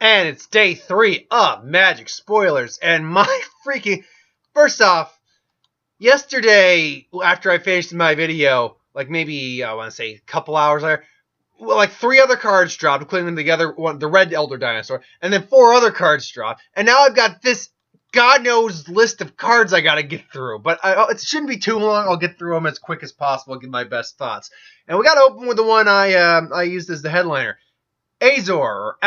And it's day 3 of Magic Spoilers. And my freaking... First off, yesterday, after I finished my video, like maybe, I want to say a couple hours later, well, like 3 other cards dropped, including the red Elder Dinosaur, and then 4 other cards dropped. And now I've got this God knows list of cards I gotta get through. But it shouldn't be too long. I'll get through them as quick as possible, give my best thoughts. And we gotta open with the one I used as the headliner. Azor.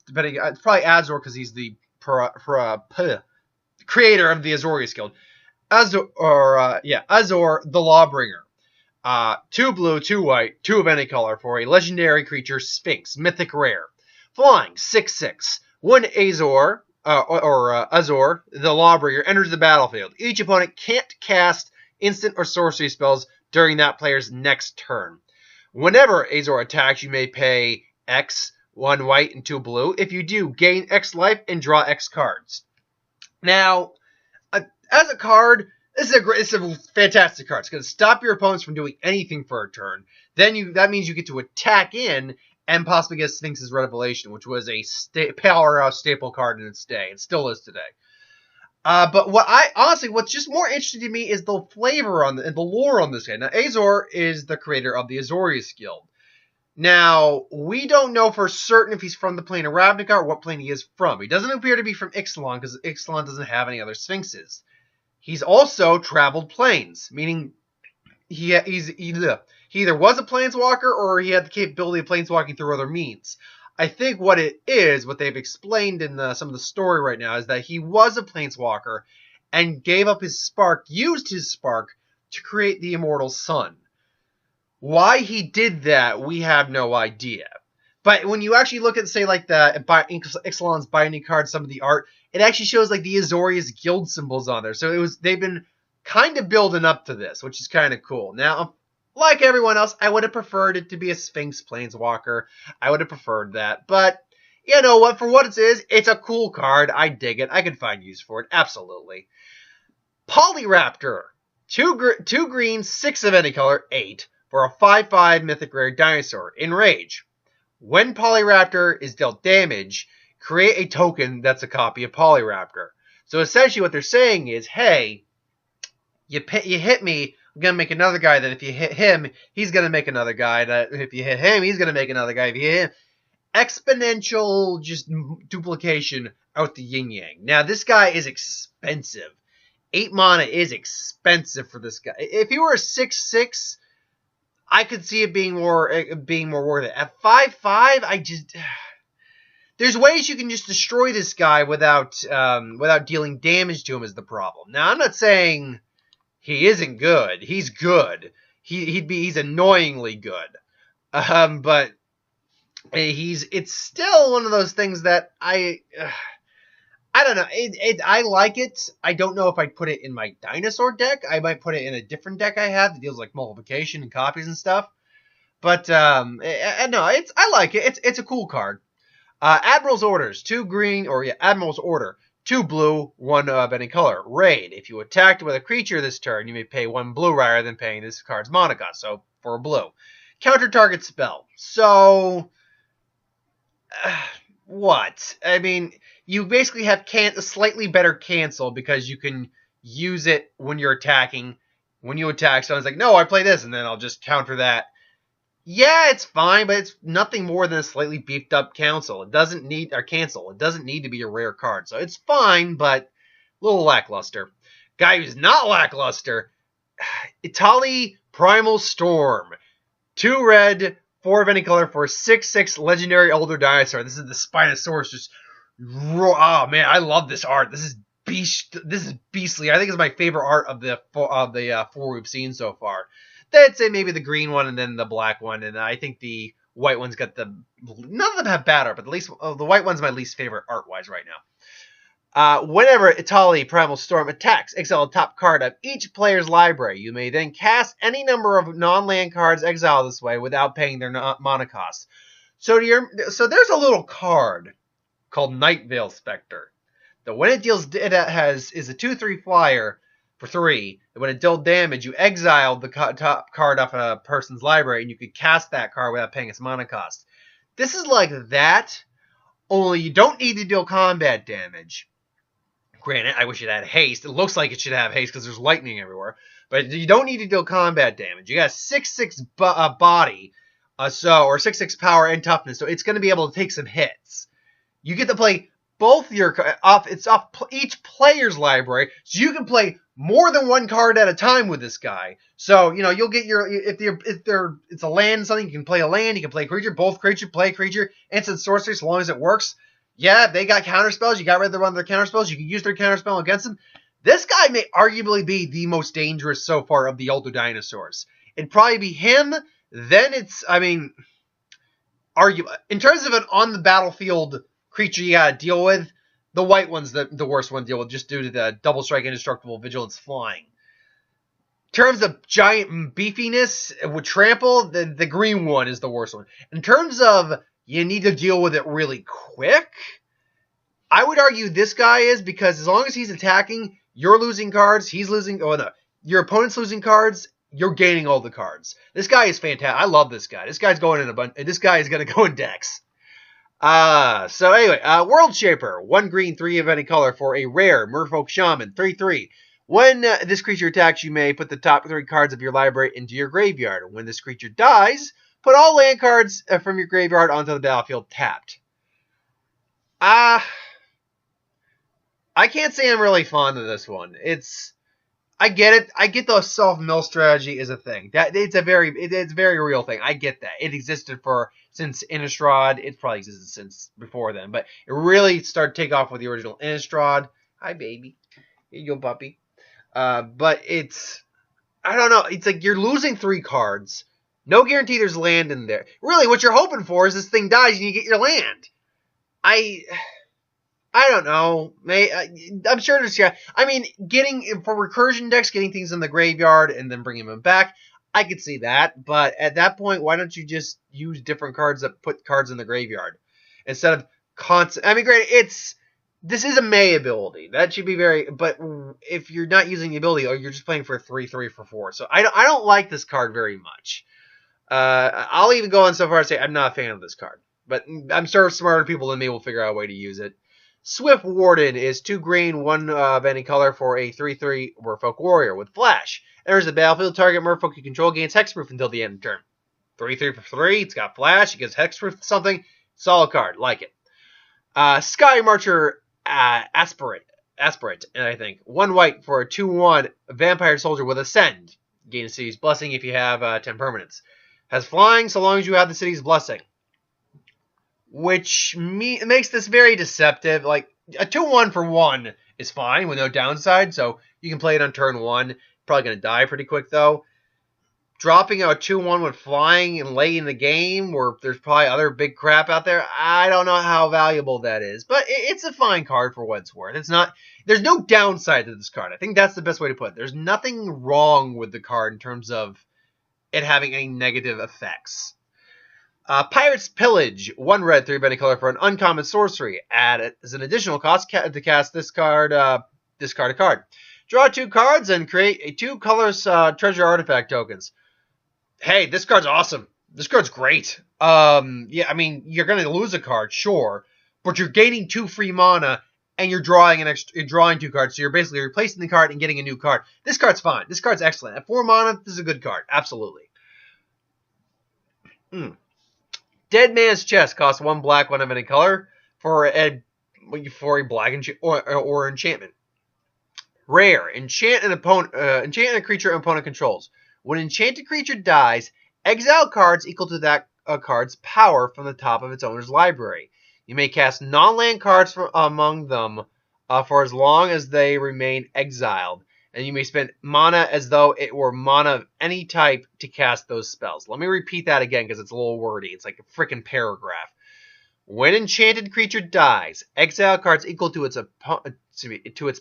Depending, it's probably Azor because he's the creator of the Azorius Guild. Azor, the Lawbringer. 2 blue, 2 white, 2 of any color for a legendary creature, Sphinx, mythic rare. Flying, 6/6. When Azor, Azor, the Lawbringer, enters the battlefield, each opponent can't cast instant or sorcery spells during that player's next turn. Whenever Azor attacks, you may pay X, 1 white and 2 blue. If you do, gain X life and draw X cards. Now, as a card, it's a fantastic card. It's going to stop your opponents from doing anything for a turn. Then that means you get to attack in and possibly get Sphinx's Revelation, which was a powerhouse staple card in its day. It still is today. But what's just more interesting to me is the flavor and the lore on this guy. Now, Azor is the creator of the Azorius Guild. Now, we don't know for certain if he's from the plane of Ravnica or what plane he is from. He doesn't appear to be from Ixalan because Ixalan doesn't have any other Sphinxes. He's also traveled planes, meaning he either was a planeswalker or he had the capability of planeswalking through other means. I think what they've explained in some of the story right now, is that he was a planeswalker and gave up his spark, used his spark to create the immortal sun. Why he did that, we have no idea. But when you actually look at, say, like the Ixalan's binding card, some of the art, it actually shows like the Azorius Guild symbols on there. So they've been kind of building up to this, which is kind of cool. Now, like everyone else, I would have preferred it to be a Sphinx Planeswalker. I would have preferred that. But, you know what? For what it is, it's a cool card. I dig it. I can find use for it. Absolutely. Polyraptor. 2 green, 6 of any color, 8. For a 5/5 mythic rare dinosaur. Enrage. When Polyraptor is dealt damage, create a token that's a copy of Polyraptor. So essentially what they're saying is, hey, you hit me, I'm going to make another guy that if you hit him, he's going to make another guy. That if you hit him, he's going to make another guy. If you hit him, exponential just duplication out the yin-yang. Now, this guy is expensive. 8 mana is expensive for this guy. If he were a 6/6... I could see it being more worth it. At 5/5, there's ways you can just destroy this guy without dealing damage to him is the problem. Now, I'm not saying he isn't good. He's good. He's annoyingly good. But it's still one of those things that I don't know. I like it. I don't know if I'd put it in my dinosaur deck. I might put it in a different deck I have that deals like multiplication and copies and stuff. But no, I like it. It's a cool card. Admiral's Orders, 2 green, Admiral's Order, 2 blue, 1 of any color. Raid. If you attacked with a creature this turn, you may pay 1 blue rather than paying this card's mana cost. So for a blue, counter target spell. So what? I mean, you basically have a slightly better cancel because you can use it when you're attacking. When you attack, someone's like, no, I play this, and then I'll just counter that. Yeah, it's fine, but it's nothing more than a slightly beefed up cancel. It doesn't need to be a rare card. So it's fine, but a little lackluster. Guy who's not lackluster, Ixalan Primal Storm. 2 red, 4 of any color for a 6/6 legendary Elder Dinosaur. This is the Spinosaurus. Just oh man, I love this art. This is beastly. I think it's my favorite art of the 4 we've seen so far. I'd say maybe the green one and then the black one, and I think the white one's got none of them have bad art, but the white one's my least favorite art-wise right now. Whenever Ixalan Primal Storm attacks, exile a top card of each player's library. You may then cast any number of non-land cards exiled this way without paying their mana cost. So there's a little card called Night Veil Spectre. When it is a 2/3 flyer for 3. When it dealt damage, you exile the top card off a person's library, and you could cast that card without paying its mana cost. This is like that, only you don't need to deal combat damage. Granted, I wish it had haste. It looks like it should have haste because there's lightning everywhere. But you don't need to deal combat damage. You got 6/6 body, or 6/6 power and toughness, so it's going to be able to take some hits. You get to play both your it's off each player's library, so you can play more than one card at a time with this guy. So you'll get your if it's a land something, you can play a land, you can play creature, both creature, play creature, instant sorcery, so long as it works. Yeah, they got counter spells. You got rid of one of their counter spells. You can use their counter spell against them. This guy may arguably be the most dangerous so far of the older dinosaurs. It'd probably be him. Then it's, in terms of an on the battlefield creature you gotta deal with, the white one's the worst one to deal with, just due to the double strike, indestructible, vigilance, flying. In terms of giant beefiness with trample, the green one is the worst one. In terms of you need to deal with it really quick, I would argue this guy is, because as long as he's attacking, you're losing cards, he's losing, your opponent's losing cards, you're gaining all the cards. This guy is fantastic. I love this guy. This guy's going in a bunch. This guy is going to go in decks. So anyway, World Shaper, 1 green, 3 of any color for a rare Merfolk Shaman, 3/3. When this creature attacks, you may put the top 3 cards of your library into your graveyard. When this creature dies, put all land cards from your graveyard onto the battlefield tapped. I can't say I'm really fond of this one. I get it. I get the self-mill strategy is a thing. It's a very real thing. I get that. It existed since Innistrad. It's probably existed since before then, but it really started to take off with the original Innistrad. Hi, baby. Here you go, puppy. But I don't know. It's like you're losing 3 cards. No guarantee there's land in there. Really, what you're hoping for is this thing dies and you get your land. I don't know. I'm sure there's, getting, for recursion decks, getting things in the graveyard and then bringing them back, I could see that. But at that point, why don't you just use different cards that put cards in the graveyard? Instead of constant, granted, this is a May ability. That should be but if you're not using the ability, or you're just playing for 3/3 for 4. So I don't like this card very much. I'll even go on so far as to say I'm not a fan of this card. But I'm sure smarter people than me will figure out a way to use it. Swift Warden is 2 green, 1 of any color for a 3/3 Merfolk Warrior with Flash. Enters the battlefield, target Merfolk you control gains Hexproof until the end of the turn. 3/3 for 3, it's got Flash, it gives Hexproof to something. Solid card, like it. Sky Marcher Aspirate, I think. 1 white for a 2/1 Vampire Soldier with Ascend. Gain a city's blessing if you have 10 permanents. Has flying so long as you have the city's blessing. Which makes this very deceptive. Like, a 2/1 for 1 is fine with no downside, so you can play it on turn 1. Probably going to die pretty quick, though. Dropping a 2/1 with flying and late in the game, where there's probably other big crap out there, I don't know how valuable that is. But it's a fine card for what it's worth. There's no downside to this card. I think that's the best way to put it. There's nothing wrong with the card in terms of it having any negative effects. Pirate's Pillage, 1 red, 3 of any color for an uncommon sorcery. Add as an additional cost to cast this card, discard a card. Draw 2 cards and create a 2 colors treasure artifact tokens. Hey, this card's awesome. This card's great. You're going to lose a card, sure, but you're gaining 2 free mana and you're drawing 2 cards. So you're basically replacing the card and getting a new card. This card's fine. This card's excellent. At 4 mana, this is a good card. Absolutely. Dead Man's Chest costs 1 black, 1 of any color for a black or enchantment. Rare. Enchant a creature an opponent controls. When an enchanted creature dies, exile cards equal to that card's power from the top of its owner's library. You may cast non-land cards from among them for as long as they remain exiled. And you may spend mana as though it were mana of any type to cast those spells. Let me repeat that again because it's a little wordy. It's like a freaking paragraph. When enchanted creature dies, exile cards equal to its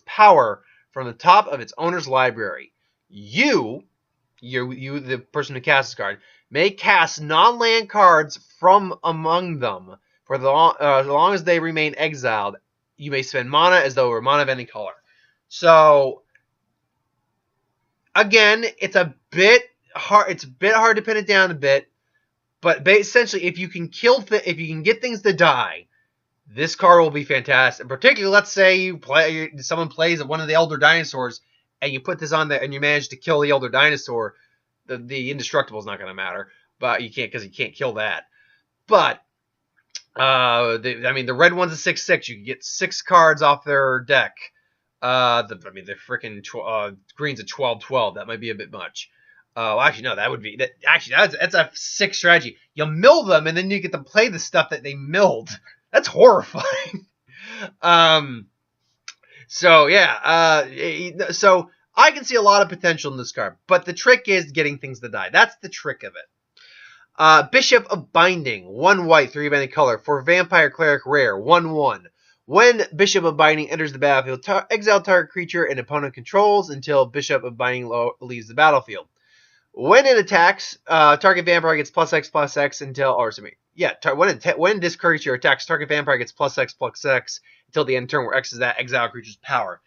power from the top of its owner's library. You, the person who casts this card, may cast non-land cards from among them for as long as they remain exiled. You may spend mana as though it were mana of any color. So, again, it's a bit hard. It's a bit hard to pin it down a bit, but essentially, if you can get things to die, This card will be fantastic. Particularly, let's say someone plays one of the Elder Dinosaurs, and you put this on there, and you manage to kill the Elder Dinosaur. The indestructible is not going to matter, but you can't kill that. But the red one's a 6/6. You can get 6 cards off their deck. The freaking green's a 12/12. That might be a bit much. Actually, no, that would be that's a sick strategy. You mill them, and then you get to play the stuff that they milled. That's horrifying. So I can see a lot of potential in this card, but the trick is getting things to die. That's the trick of it. Bishop of Binding, 1 white, 3 of any color, for Vampire Cleric rare, 1/1. When Bishop of Binding enters the battlefield, exile target creature an opponent controls until Bishop of Binding leaves the battlefield. When it attacks, target vampire gets +X/+X until, when this creature attacks, target vampire gets +X/+X until the end of turn, where X is that exile creature's power.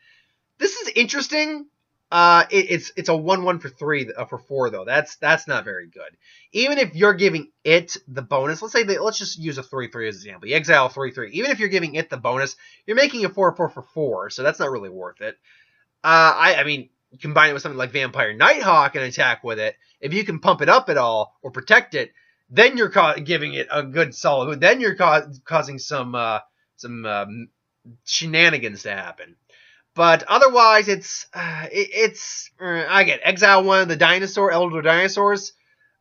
This is interesting. It's a 1/1 for 3 for 4 though. That's not very good. Even if you're giving it the bonus, let's just use a 3/3 as an example. You exile 3/3. Even if you're giving it the bonus, you're making a 4/4 for 4, so that's not really worth it. Combine it with something like Vampire Nighthawk and attack with it. If you can pump it up at all or protect it, then you're giving it a good solid. Then you're causing some shenanigans to happen. But otherwise, I get exile one of the Elder Dinosaurs,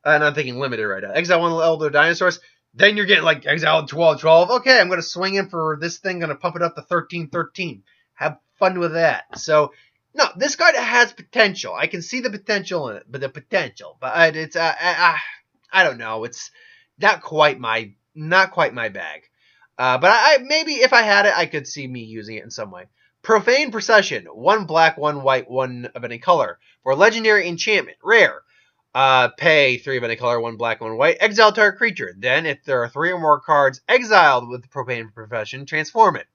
and I'm thinking limited right now. Exile one of the Elder Dinosaurs. Then you're getting like exile 12/12. Okay, I'm going to swing in for this thing. Going to pump it up to 13/13. Have fun with that. So. No, this card has potential. I can see the potential in it, but it's I don't know. It's not quite my bag. But maybe if I had it, I could see me using it in some way. Profane Procession, 1 black, 1 white, 1 of any color for legendary enchantment, rare. Pay 3 of any color, 1 black, 1 white. Exile target creature. Then, if there are 3 or more cards exiled with the Profane Procession, transform it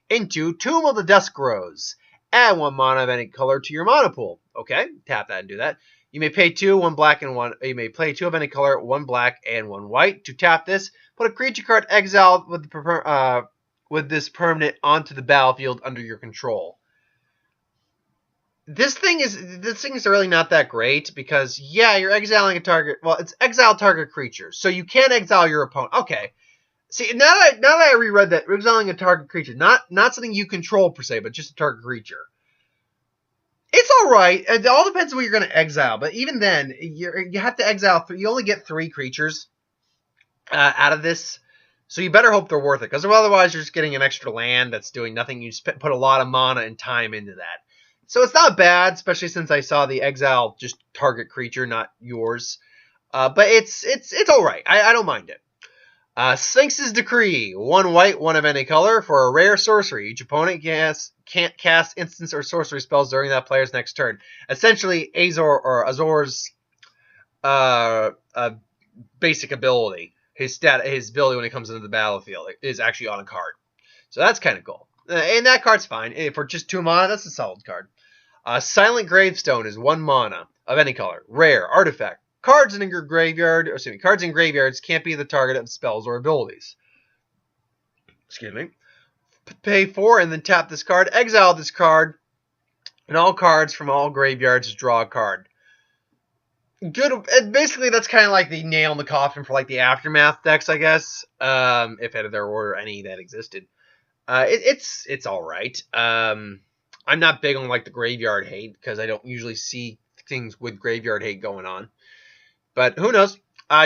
into Tomb of the Dusk Rose. Add 1 mana of any color to your mana pool. Okay, tap that and do that. You may pay 2, 1 black and 1. You may play 2 of any color, 1 black and 1 white. To tap this, put a creature card exiled with this permanent onto the battlefield under your control. This thing is really not that great because you're exiling a target. Well, it's exile target creature, so you can't exile your opponent. Okay. See, now that I reread that, exiling a target creature, not something you control per se, but just a target creature. It's all right. It all depends on what you're going to exile, but even then, you have to exile 3. You only get 3 creatures out of this, so you better hope they're worth it, because otherwise you're just getting an extra land that's doing nothing. You put a lot of mana and time into that. So it's not bad, especially since I saw the exile just target creature, not yours. But it's all right. I don't mind it. Sphinx's Decree, 1 white, 1 of any color for a rare sorcery. Each opponent can't cast instance or sorcery spells during that player's next turn. Essentially, Azor's basic ability, his ability when it comes into the battlefield is actually on a card. So that's kind of cool. And that card's fine. For just 2 mana, that's a solid card. Silent Gravestone is 1 mana of any color. Rare, artifact. Cards in graveyards can't be the target of spells or abilities. Excuse me. Pay 4 and then tap this card. Exile this card. And all cards from all graveyards draw a card. Good. Basically, that's kind of like the nail in the coffin for like the Aftermath decks, I guess. If there were any that existed. It's all right. I'm not big on like the graveyard hate because I don't usually see things with graveyard hate going on. But who knows?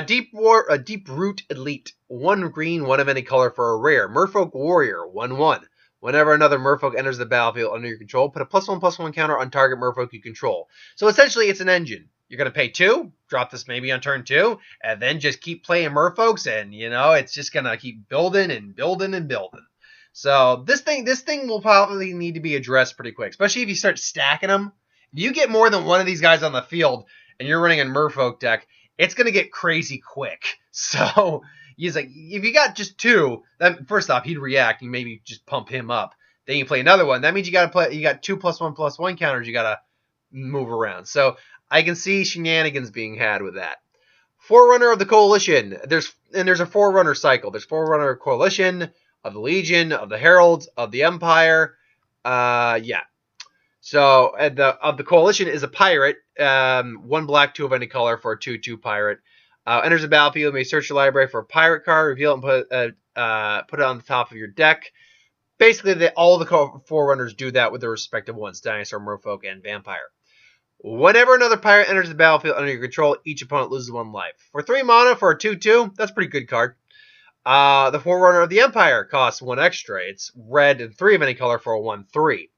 Deep Root Elite, 1 green, 1 of any color for a rare. Merfolk Warrior, 1/1. Whenever another Merfolk enters the battlefield under your control, put a +1/+1 counter on target Merfolk you control. So essentially, it's an engine. You're going to pay 2, drop this maybe on turn 2, and then just keep playing Merfolks, and it's just going to keep building and building and building. So this thing will probably need to be addressed pretty quick, especially if you start stacking them. If you get more than one of these guys on the field and you're running a Merfolk deck, it's going to get crazy quick. So he's like, if you got just 2, then first off, he'd react. You maybe just pump him up. Then you play another one. That means you got 2 +1/+1 counters you got to move around. So I can see shenanigans being had with that. Forerunner of the Coalition. There's a Forerunner cycle. There's Forerunner Coalition, of the Legion, of the Heralds, of the Empire. Yeah. So of the Coalition is a pirate. 1 black, 2 of any color for a 2/2 pirate. Enters the battlefield. May search your library for a pirate card, reveal it, and put it on the top of your deck. Basically, all the Forerunners do that with their respective ones: Dinosaur, Merfolk, and Vampire. Whenever another pirate enters the battlefield under your control, each opponent loses 1 life. For 3 mana for a 2/2, that's a pretty good card. The Forerunner of the Empire costs 1 extra. It's red and 3 of any color for a 1/3.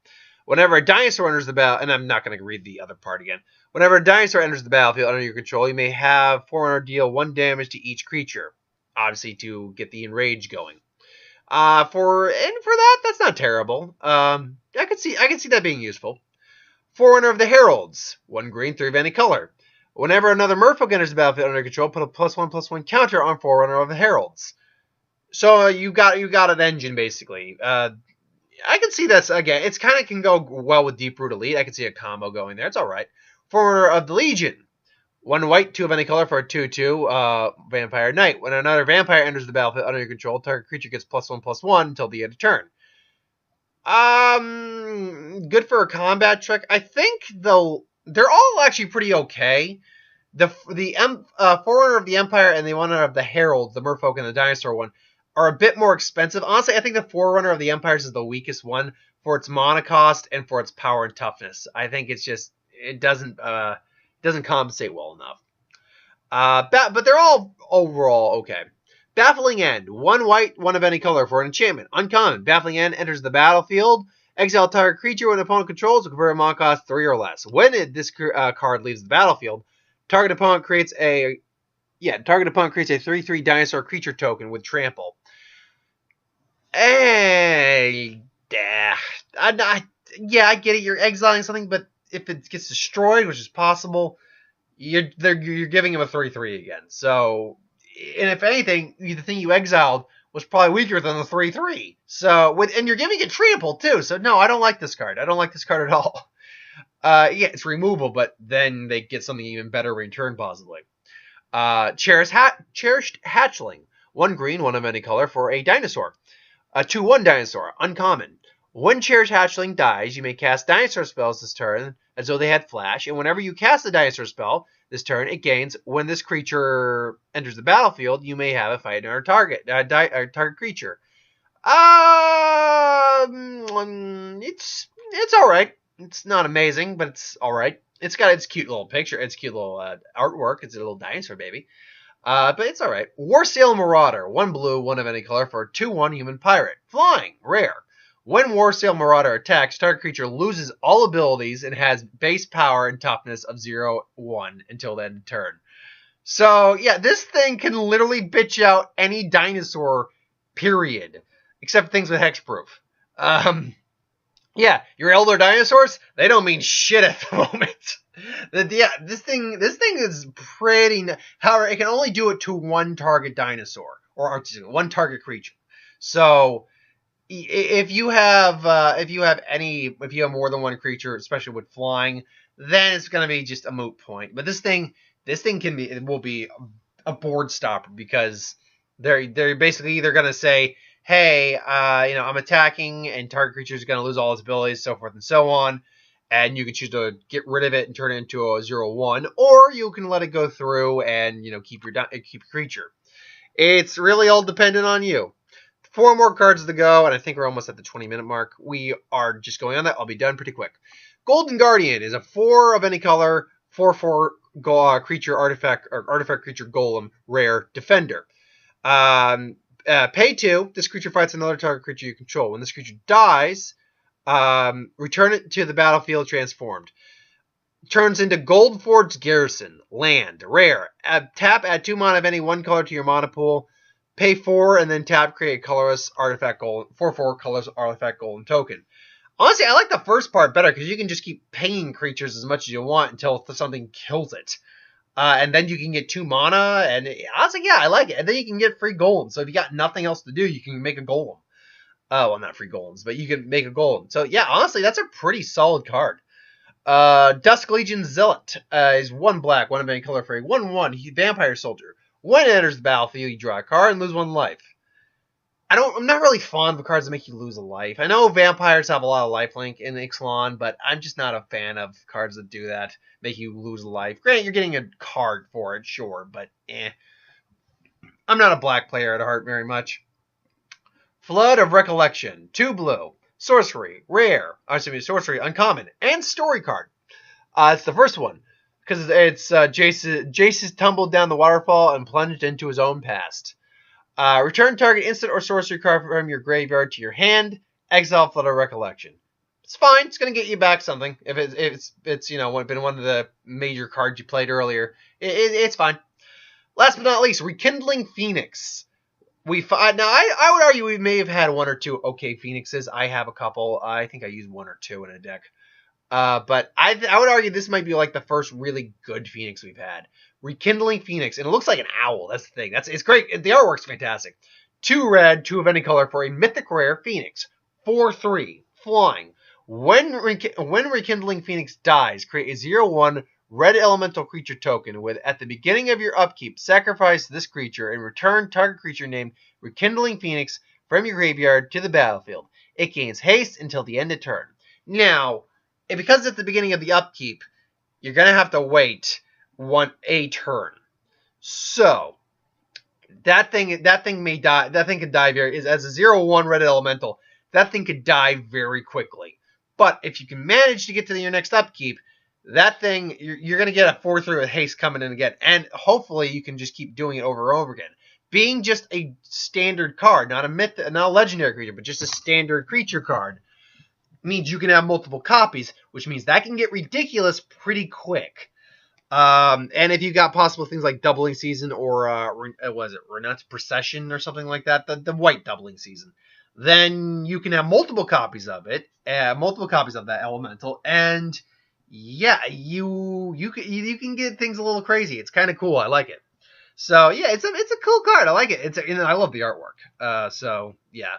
Whenever a dinosaur enters the battle, and I'm not going to read the other part again. Whenever a dinosaur enters the battlefield under your control, you may have Forerunner deal 1 damage to each creature, obviously to get the enrage going. For that, that's not terrible. I could see that being useful. Forerunner of the Heralds, 1 green, 3 of any color. Whenever another Merfolk enters the battlefield under your control, put a +1/+1 counter on Forerunner of the Heralds. So you got an engine basically. I can see that's, again, it's kind of can go well with Deep Root Elite. I can see a combo going there. It's all right. Forerunner of the Legion. 1 white, 2 of any color for a 2/2 Vampire Knight. When another vampire enters the battlefield under your control, target creature gets +1/+1 until the end of turn. Good for a combat trick. I think, though, they're all actually pretty okay. The Forerunner of the Empire and the one of the Herald, the Merfolk and the Dinosaur one, are a bit more expensive. Honestly, I think the Forerunner of the Empires is the weakest one for its mana cost and for its power and toughness. I think it's just, it doesn't compensate well enough. But they're all overall okay. Baffling End. 1 white, 1 of any color for an enchantment. Uncommon. Baffling End enters the battlefield. Exile target creature when opponent controls. Convert mana cost 3 or less. When this card leaves the battlefield, target opponent creates a 3/3 dinosaur creature token with trample. I get it. You're exiling something, but if it gets destroyed, which is possible, you're giving him a 3/3 again. So, and if anything, the thing you exiled was probably weaker than the 3/3. So, and you're giving it trample too. So, no, I don't like this card. I don't like this card at all. It's removal, but then they get something even better in return, possibly. Cherished Hatchling. 1 green, 1 of any color for a dinosaur. A 2/1 dinosaur. Uncommon. When Cherished Hatchling dies, you may cast dinosaur spells this turn as though they had flash, and whenever you cast a dinosaur spell this turn, it gains. When this creature enters the battlefield, you may have a fight another target creature. It's all right. It's not amazing, but it's all right. It's got its cute little picture, its cute little artwork. It's a little dinosaur baby. But it's all right. Warsail Marauder. 1 blue, 1 of any color for a 2/1 human pirate. Flying. Rare. When Warsail Marauder attacks, target creature loses all abilities and has base power and toughness of 0/1 until the end of turn. So, yeah, this thing can literally bitch out any dinosaur, period. Except things with hexproof. Yeah, your elder dinosaurs, they don't mean shit at the moment. This thing is pretty. However, it can only do it to 1 target dinosaur, or 1 target creature. So, if you have more than 1 creature, especially with flying, then it's going to be just a moot point. But this thing will be a board stopper, because they're basically either going to say, hey, I'm attacking, and target creature is going to lose all its abilities, so forth and so on, and you can choose to get rid of it and turn it into a 0/1, or you can let it go through and keep your creature. It's really all dependent on you. 4 more cards to go, and I think we're almost at the 20-minute mark. We are just going on that. I'll be done pretty quick. Golden Guardian is a 4 of any color, 4/4 creature artifact creature golem, rare defender. Pay 2. This creature fights another target creature you control. When this creature dies, return it to the battlefield transformed. Turns into Goldforge Garrison. Land. Rare. Tap, add 2 mana of any 1 color to your mana pool. Pay 4, and then tap, create a colorless artifact golem. 4/4 colorless artifact golem token. Honestly, I like the first part better, because you can just keep paying creatures as much as you want until something kills it. And then you can get 2 mana, and honestly, yeah, I like it. And then you can get free golems. So if you got nothing else to do, you can make a golem. Well, not free golems, but you can make a golem. So yeah, honestly, that's a pretty solid card. Dusk Legion Zealot is 1 black, 1 of any color for a 1/1 vampire soldier. When it enters the battlefield, you draw a card and lose 1 life. I'm not really fond of cards that make you lose a life. I know vampires have a lot of lifelink in Ixalan, but I'm just not a fan of cards that do that, make you lose a life. Granted, you're getting a card for it, sure, but I'm not a black player at heart very much. Flood of Recollection, 2 blue, sorcery, rare, sorcery, uncommon, and story card. It's the first one, because it's Jace tumbled down the waterfall and plunged into his own past. Return target instant or sorcery card from your graveyard to your hand. Exile Flood of Recollection. It's fine. It's going to get you back something. If it's been one of the major cards you played earlier, it's fine. Last but not least, Rekindling Phoenix. I would argue we may have had one or two okay Phoenixes. I have a couple. I think I used one or two in a deck. But I would argue this might be like the first really good Phoenix we've had. Rekindling Phoenix, and it looks like an owl. That's the thing. It's great. The artwork's fantastic. 2 red, 2 of any color for a mythic rare Phoenix. 4/3 flying. When Rekindling Phoenix dies, create a 0/1 red elemental creature token with at the beginning of your upkeep, sacrifice this creature and return target creature named Rekindling Phoenix from your graveyard to the battlefield. It gains haste until the end of turn. Now, because at the beginning of the upkeep, you're gonna have to wait a turn. So that thing may die. That thing could die as a 0/1 red elemental. That thing could die very quickly. But if you can manage to get to your next upkeep, that thing you're gonna get a 4/3 with haste coming in again, and hopefully you can just keep doing it over and over again. Being just a standard card, not a legendary creature, but just a standard creature card, means you can have multiple copies, which means that can get ridiculous pretty quick. And if you got possible things like Doubling Season or Renette's Procession or something like that, the white Doubling Season, then you can have multiple copies of it, multiple copies of that elemental, and yeah, you can get things a little crazy. It's kind of cool. I like it. So yeah, it's a cool card. I like it. I love the artwork. So yeah.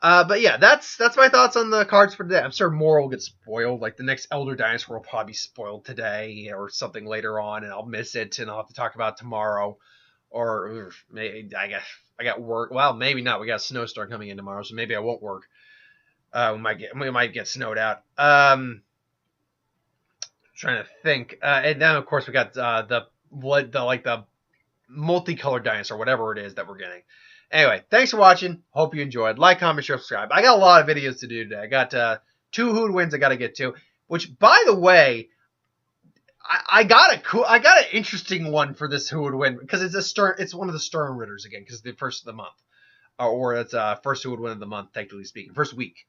But yeah, that's my thoughts on the cards for today. I'm sure more will get spoiled. Like the next Elder Dinosaur will probably be spoiled today or something later on, and I'll miss it, and I'll have to talk about it tomorrow. Or maybe I got work. Well, maybe not. We got a snowstorm coming in tomorrow, so maybe I won't work. We might get snowed out. Trying to think. And then of course we got the multicolored dinosaur, whatever it is that we're getting. Anyway, thanks for watching. Hope you enjoyed. Like, comment, share, subscribe. I got a lot of videos to do today. I got 2 Who Would Wins I got to get to. Which, by the way, I got an interesting one for this Who Would Win because it's one of the Stern Ritters again because it's the first of the month, or it's first Who Would Win of the month, technically speaking, first week.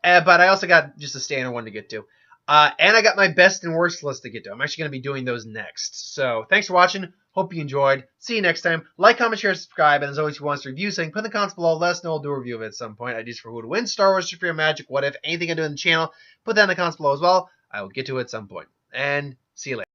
But I also got just a standard one to get to. And I got my best and worst list to get to. I'm actually going to be doing those next. So thanks for watching. Hope you enjoyed. See you next time. Like, comment, share, subscribe. And as always, if you want us to review something, put in the comments below. Let us know. I'll do a review of it at some point. Ideas for Who Would Win, Star Wars, Super Magic, What If, anything I do in the channel, put that in the comments below as well. I will get to it at some point. And see you later.